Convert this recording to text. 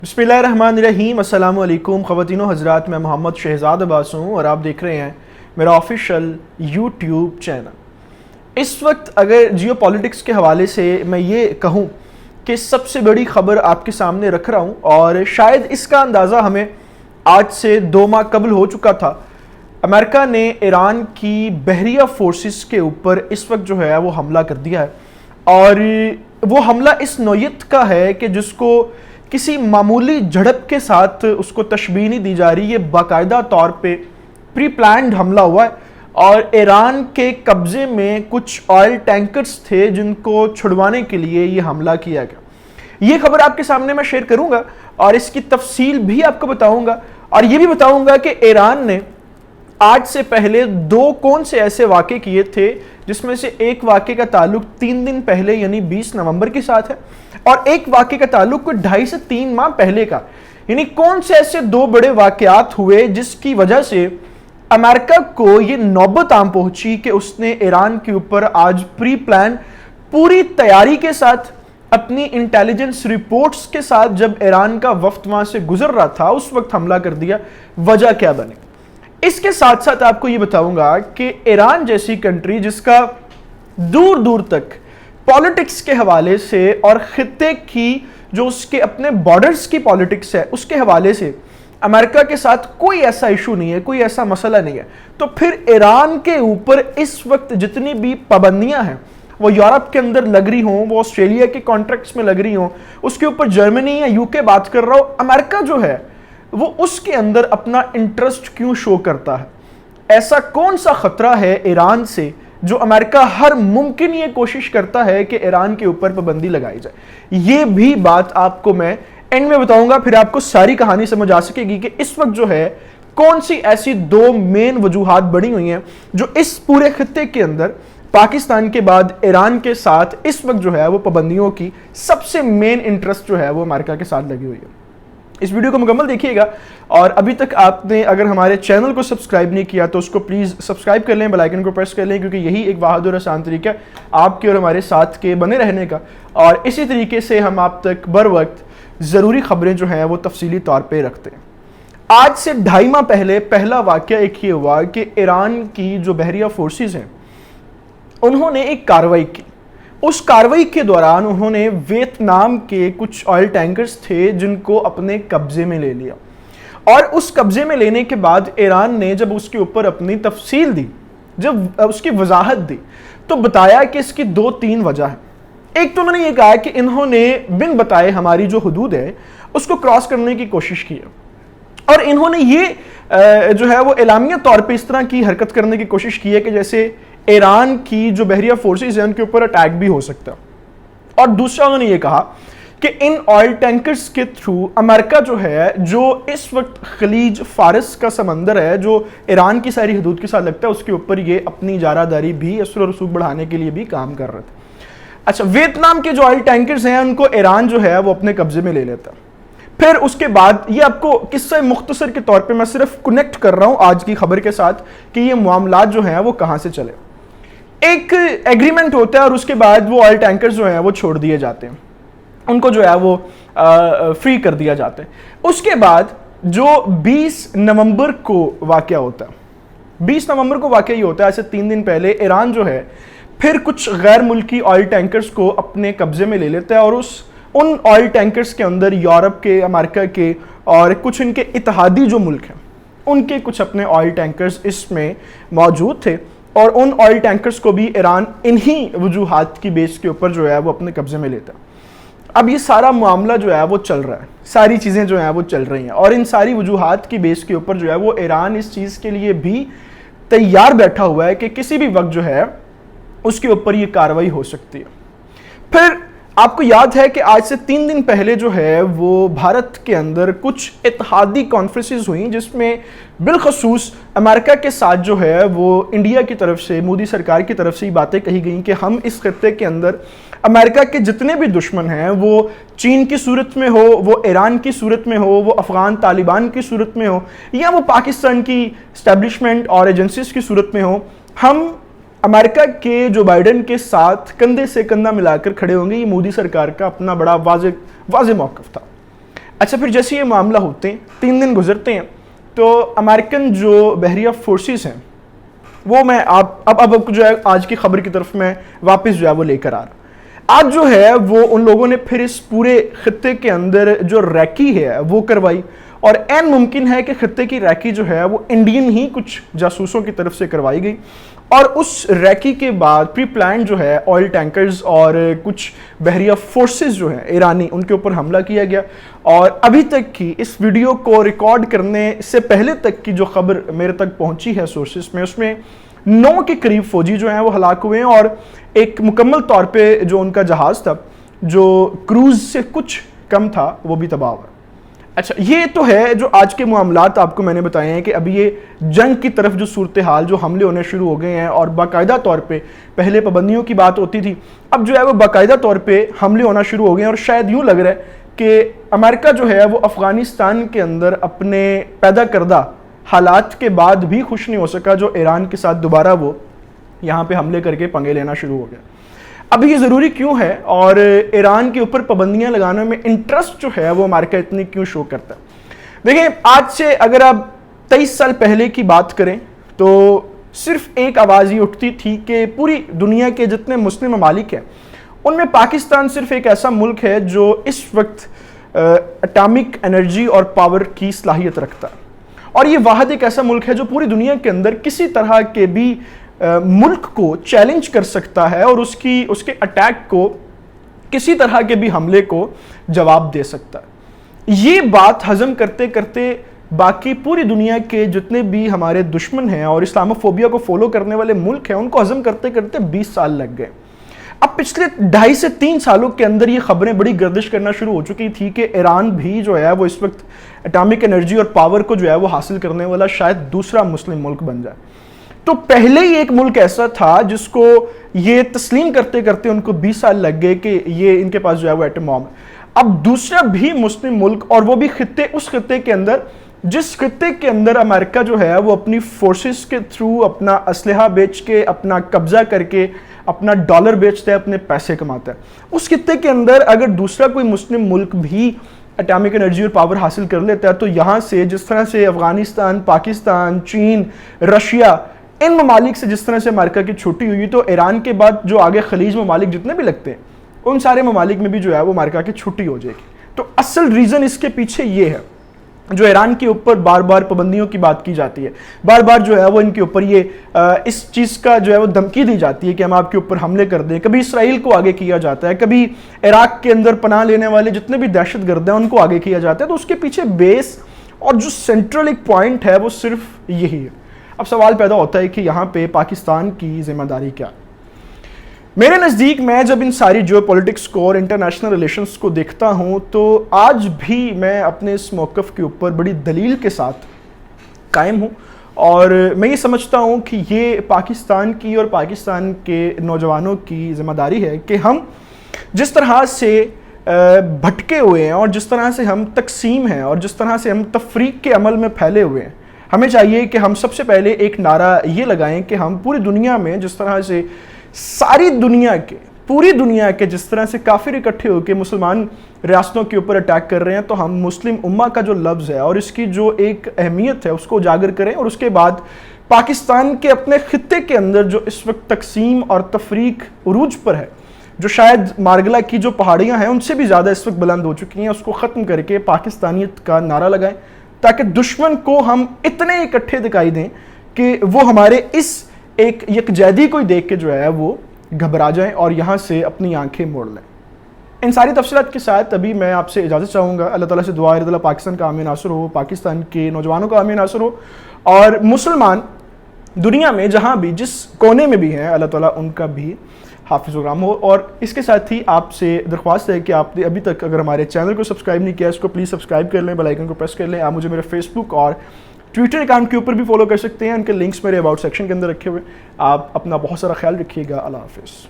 बिस्मिल्लाहिर्रहमानिर्रहीम। अस्सलाम वालेकुम ख़वातीनो हज़रात, मैं मोहम्मद शहज़ाद अब्बास हूँ और आप देख रहे हैं मेरा ऑफिशियल यूट्यूब चैनल। इस वक्त अगर जियो पॉलिटिक्स के हवाले से मैं ये कहूँ कि सबसे बड़ी ख़बर आपके सामने रख रहा हूँ, और शायद इसका अंदाज़ा हमें आज से 2 माह कबल हो चुका था। अमेरिका ने ईरान की बहरिया फोर्सेस के ऊपर इस वक्त जो है वो हमला कर दिया है, और वो हमला इस नौयत का है कि जिसको किसी मामूली झड़प के साथ उसको तशबीह नहीं दी जा रही। ये बाकायदा तौर पे प्री प्लान्ड हमला हुआ है, और ईरान के कब्जे में कुछ ऑयल टैंकर्स थे जिनको छुड़वाने के लिए ये हमला किया गया। ये खबर आपके सामने मैं शेयर करूंगा और इसकी तफसील भी आपको बताऊंगा, और ये भी बताऊंगा कि ईरान ने आज से पहले 2 कौन से ऐसे वाक़े किए थे, जिसमें से एक वाक़े का ताल्लुक 3 दिन पहले यानी 20 नवंबर के साथ है, और एक वाक़े का ताल्लुक 2.5 से 3 माह पहले का। यानी कौन से ऐसे 2 बड़े वाक़यात हुए जिसकी वजह से अमेरिका को ये नौबत आम पहुंची कि उसने ईरान के ऊपर आज प्री प्लान पूरी तैयारी के साथ अपनी इंटेलिजेंस रिपोर्ट्स के साथ जब ईरान का वफ्द वहां से गुजर रहा था उस वक्त हमला कर दिया। वजह क्या बनी, इसके साथ साथ आपको ये बताऊंगा कि ईरान जैसी कंट्री जिसका दूर दूर तक पॉलिटिक्स के हवाले से और खित्ते की जो उसके अपने बॉर्डर्स की पॉलिटिक्स है उसके हवाले से अमेरिका के साथ कोई ऐसा इशू नहीं है, कोई ऐसा मसला नहीं है। तो फिर ईरान के ऊपर इस वक्त जितनी भी पाबंदियां हैं वो यूरोप के अंदर लग रही हों, वो ऑस्ट्रेलिया के कॉन्ट्रैक्ट्स में लग रही हों, उसके ऊपर जर्मनी या यूके बात कर रहा हो, अमेरिका जो है वो उसके अंदर अपना इंटरेस्ट क्यों शो करता है? ऐसा कौन सा खतरा है ईरान से जो अमेरिका हर मुमकिन ये कोशिश करता है कि ईरान के ऊपर पाबंदी लगाई जाए? ये भी बात आपको मैं एंड में बताऊंगा, फिर आपको सारी कहानी समझ आ सकेगी कि इस वक्त जो है कौन सी ऐसी 2 मेन वजूहात बनी हुई हैं जो इस पूरे खित्ते के अंदर पाकिस्तान के बाद ईरान के साथ इस वक्त जो है वो पाबंदियों की सबसे मेन इंटरेस्ट जो है वो अमेरिका के साथ लगी हुई है। इस वीडियो को मुकम्मल देखिएगा, और अभी तक आपने अगर हमारे चैनल को सब्सक्राइब नहीं किया तो उसको प्लीज़ सब्सक्राइब कर लें, बेल आइकन को प्रेस कर लें, क्योंकि यही एक वाहिद और आसान तरीका है आपके और हमारे साथ के बने रहने का, और इसी तरीके से हम आप तक बर वक्त ज़रूरी खबरें जो हैं वो तफसीली तौर पर रखते हैं। आज से 2.5 माह पहले पहला वाक़या एक ये हुआ कि ईरान की जो बहरिया फोर्सेस हैं उन्होंने एक कार्रवाई की। उस कार्रवाई के दौरान उन्होंने वियतनाम के कुछ ऑयल टैंकर्स थे जिनको अपने कब्जे में ले लिया, और उस कब्जे में लेने के बाद ईरान ने जब उसके ऊपर अपनी तफसील दी, जब उसकी वजाहत दी, तो बताया कि इसकी 2-3 वजह है। एक तो उन्होंने ये कहा कि इन्होंने बिन बताए हमारी जो हदूद है उसको क्रॉस करने की कोशिश की है, और इन्होंने ये जो है वो एलामिया तौर पे इस तरह की हरकत करने की कोशिश की है कि जैसे ईरान की जो बहरिया फोर्सेस हैं उनके ऊपर अटैक भी हो सकता है। और दूसरा उन्होंने ये कहा कि इन ऑयल टैंकर्स के थ्रू अमेरिका जो है, जो इस वक्त खलीज फारस का समंदर है जो ईरान की सारी हदूद के साथ लगता है, उसके ऊपर ये अपनी इजारादारी भी असर और रसूख बढ़ाने के लिए भी काम कर रहे थे। अच्छा, वियतनाम के जो ऑयल टैंकर्स हैं उनको ईरान जो है वो अपने कब्जे में ले लेता। फिर उसके बाद ये आपको किस्सा मुख्तसर के तौर पे मैं सिर्फ कनेक्ट कर रहा हूं आज की खबर के साथ कि ये मामलात जो हैं वो कहां से चले। एक एग्रीमेंट होता है और उसके बाद वो ऑयल टैंकर्स जो हैं वो छोड़ दिए जाते हैं, उनको जो है वो फ्री कर दिया जाता है। उसके बाद जो 20 नवंबर को वाकया होता है, 20 नवंबर को वाकया ये होता है, ऐसे 3 दिन पहले ईरान जो है फिर कुछ गैर मुल्की ऑयल टैंकर्स को अपने कब्जे में ले लेता है, और उन ऑयल टैंकर्स के अंदर यूरोप के, अमेरिका के और कुछ इनके इत्तेहादी जो मुल्क हैं उनके कुछ अपने ऑयल टैंकर्स इसमें मौजूद थे, और उन ऑयल टैंकर्स को भी ईरान इन्हीं वजूहात की बेस के ऊपर जो है वो अपने कब्जे में लेता है। अब ये सारा मामला जो है वो चल रहा है, सारी चीज़ें जो हैं वो चल रही हैं, और इन सारी वजूहात की बेस के ऊपर जो है वो ईरान इस चीज़ के लिए भी तैयार बैठा हुआ है कि किसी भी वक्त जो है उसके ऊपर ये कार्रवाई हो सकती है। फिर आपको याद है कि आज से 3 दिन पहले जो है वो भारत के अंदर कुछ इत्तेहादी कॉन्फ्रेंसेस हुई जिसमें बिलखसूस अमेरिका के साथ जो है वो इंडिया की तरफ से, मोदी सरकार की तरफ से ये बातें कही गई कि हम इस खत्ते के अंदर अमेरिका के जितने भी दुश्मन हैं, वो चीन की सूरत में हो, वो ईरान की सूरत में हो, वो अफगान तालिबान की सूरत में हो, या वो पाकिस्तान की इस्टेब्लिशमेंट और एजेंसीज की सूरत में हो, हम अमेरिका के जो बाइडेन के साथ कंधे से कंधा मिलाकर खड़े होंगे। ये मोदी सरकार का अपना बड़ा वाज़ेह मौक़िफ़ था। اچھا پھر جیسے یہ معاملہ ہوتے ہیں 3 دن گزرتے ہیں تو امریکن جو بحریہ فورسز ہیں وہ میں اب جو ہے آج کی خبر کی طرف میں واپس جو ہے وہ لے کر آ رہا ہوں. آج جو ہے وہ ان لوگوں نے پھر اس پورے خطے کے اندر جو ریکی ہے وہ کروائی, اور عین ممکن ہے کہ خطے کی ریکی جو ہے وہ انڈین ہی کچھ جاسوسوں کی طرف سے کروائی گئی, اور اس ریکی کے بعد پری پلان جو ہے آئل ٹینکرز اور کچھ بحریہ فورسز جو ہیں ایرانی ان کے اوپر حملہ کیا گیا. اور ابھی تک کی اس ویڈیو کو ریکارڈ کرنے سے پہلے تک کی جو خبر میرے تک پہنچی ہے سورسز میں, اس میں 9 کے قریب فوجی جو ہیں وہ ہلاک ہوئے ہیں, اور ایک مکمل طور پہ جو ان کا جہاز تھا جو کروز سے کچھ کم تھا وہ بھی تباہ ہوا. اچھا یہ تو ہے جو آج کے معاملات آپ کو میں نے بتائے ہیں کہ ابھی یہ جنگ کی طرف جو صورتحال جو حملے ہونے شروع ہو گئے ہیں, اور باقاعدہ طور پہ پہلے پابندیوں کی بات ہوتی تھی, اب جو ہے وہ باقاعدہ طور پہ حملے ہونا شروع ہو گئے ہیں. اور شاید یوں لگ رہا ہے کہ امریکہ جو ہے وہ افغانستان کے اندر اپنے پیدا کردہ حالات کے بعد بھی خوش نہیں ہو سکا جو ایران کے ساتھ دوبارہ وہ یہاں پہ حملے کر کے پنگے لینا شروع ہو گیا. اب یہ ضروری کیوں ہے, اور ایران کے اوپر پابندیاں لگانے میں انٹرسٹ جو ہے وہ امریکہ اتنی کیوں شو کرتا ہے؟ دیکھیں آج سے اگر آپ 23 سال پہلے کی بات کریں تو صرف ایک آواز یہ اٹھتی تھی کہ پوری دنیا کے جتنے مسلم ممالک ہیں ان میں پاکستان صرف ایک ایسا ملک ہے جو اس وقت اٹامک انرجی اور پاور کی صلاحیت رکھتا ہے, اور یہ واحد ایک ایسا ملک ہے جو پوری دنیا کے اندر کسی طرح کے بھی ملک کو چیلنج کر سکتا ہے اور اس کے اٹیک کو کسی طرح کے بھی حملے کو جواب دے سکتا ہے. یہ بات ہضم کرتے کرتے باقی پوری دنیا کے جتنے بھی ہمارے دشمن ہیں اور اسلاموفوبیا کو فالو کرنے والے ملک ہیں ان کو ہضم کرتے کرتے 20 سال لگ گئے. اب پچھلے 2.5 سے 3 سالوں کے اندر یہ خبریں بڑی گردش کرنا شروع ہو چکی تھی کہ ایران بھی جو ہے وہ اس وقت اٹامک انرجی اور پاور کو جو ہے وہ حاصل کرنے والا شاید دوسرا مسلم ملک بن جائے. تو پہلے ہی ایک ملک ایسا تھا جس کو یہ تسلیم کرتے کرتے ان کو 20 سال لگ گئے کہ یہ ان کے پاس جو ہے وہ ایٹم بم ہے. اب دوسرا بھی مسلم ملک, اور وہ بھی اس خطے کے اندر جس خطے کے اندر امریکہ جو ہے وہ اپنی فورسز کے تھرو اپنا اسلحہ بیچ کے اپنا قبضہ کر کے اپنا ڈالر بیچتا ہے, اپنے پیسے کماتا ہے, اس خطے کے اندر اگر دوسرا کوئی مسلم ملک بھی اٹامک انرجی اور پاور حاصل کر لیتا ہے تو یہاں سے جس طرح سے افغانستان, پاکستان, چین, رشیا, ان ممالک سے جس طرح سے امریکہ کی چھوٹی ہوئی, تو ایران کے بعد جو آگے خلیج ممالک جتنے بھی لگتے ہیں ان سارے ممالک میں بھی جو ہے وہ امریکہ کی چھوٹی ہو جائے گی. تو اصل ریزن اس کے پیچھے یہ ہے جو ایران کے اوپر بار بار پابندیوں کی بات کی جاتی ہے, بار بار جو ہے وہ ان کے اوپر یہ اس چیز کا جو ہے وہ دھمکی دی جاتی ہے کہ ہم آپ کے اوپر حملے کر دیں. کبھی اسرائیل کو آگے کیا جاتا ہے, کبھی عراق کے اندر پناہ لینے والے جتنے بھی دہشت گرد ہیں ان کو آگے کیا جاتا ہے. تو اس کے پیچھے بیس اور جو سینٹرل ایک پوائنٹ ہے وہ صرف یہی ہے. اب سوال پیدا ہوتا ہے کہ یہاں پہ پاکستان کی ذمہ داری کیا؟ میرے نزدیک میں جب ان ساری جیو پولیٹکس کو اور انٹرنیشنل ریلیشنز کو دیکھتا ہوں تو آج بھی میں اپنے اس موقف کے اوپر بڑی دلیل کے ساتھ قائم ہوں, اور میں یہ سمجھتا ہوں کہ یہ پاکستان کی اور پاکستان کے نوجوانوں کی ذمہ داری ہے کہ ہم جس طرح سے بھٹکے ہوئے ہیں اور جس طرح سے ہم تقسیم ہیں اور جس طرح سے ہم تفریق کے عمل میں پھیلے ہوئے ہیں, ہمیں چاہیے کہ ہم سب سے پہلے ایک نعرہ یہ لگائیں کہ ہم پوری دنیا میں جس طرح سے پوری دنیا کے جس طرح سے کافر اکٹھے ہو کے مسلمان ریاستوں کے اوپر اٹیک کر رہے ہیں, تو ہم مسلم امہ کا جو لفظ ہے اور اس کی جو ایک اہمیت ہے اس کو اجاگر کریں, اور اس کے بعد پاکستان کے اپنے خطے کے اندر جو اس وقت تقسیم اور تفریق عروج پر ہے, جو شاید مارگلہ کی جو پہاڑیاں ہیں ان سے بھی زیادہ اس وقت بلند ہو چکی ہیں, اس کو ختم کر کے پاکستانیت کا نعرہ لگائیں تاکہ دشمن کو ہم اتنے اکٹھے دکھائی دیں کہ وہ ہمارے اس ایک یکجہتی کو دیکھ کے جو ہے وہ گھبرا جائیں اور یہاں سے اپنی آنکھیں موڑ لیں. ان ساری تفصیلات کے ساتھ ابھی میں آپ سے اجازت چاہوں گا. اللہ تعالیٰ سے دعا ہے اللہ پاکستان کا عامی ناصر ہو, پاکستان کے نوجوانوں کا عامی ناصر ہو, اور مسلمان دنیا میں جہاں بھی جس کونے میں بھی ہیں اللہ تعالیٰ ان کا بھی حافظ و رحم ہو. اور اس کے ساتھ ہی آپ سے درخواست ہے کہ آپ نے ابھی تک اگر ہمارے چینل کو سبسکرائب نہیں کیا اس کو پلیز سبسکرائب کر لیں, بیل آئیکن کو پریس کر لیں. آپ مجھے میرے فیس بک اور ٹویٹر اکاؤنٹ کے اوپر بھی فالو کر سکتے ہیں, ان کے لنکس میرے اباؤٹ سیکشن کے اندر رکھے ہوئے. آپ اپنا بہت سارا خیال رکھیے گا. اللہ حافظ.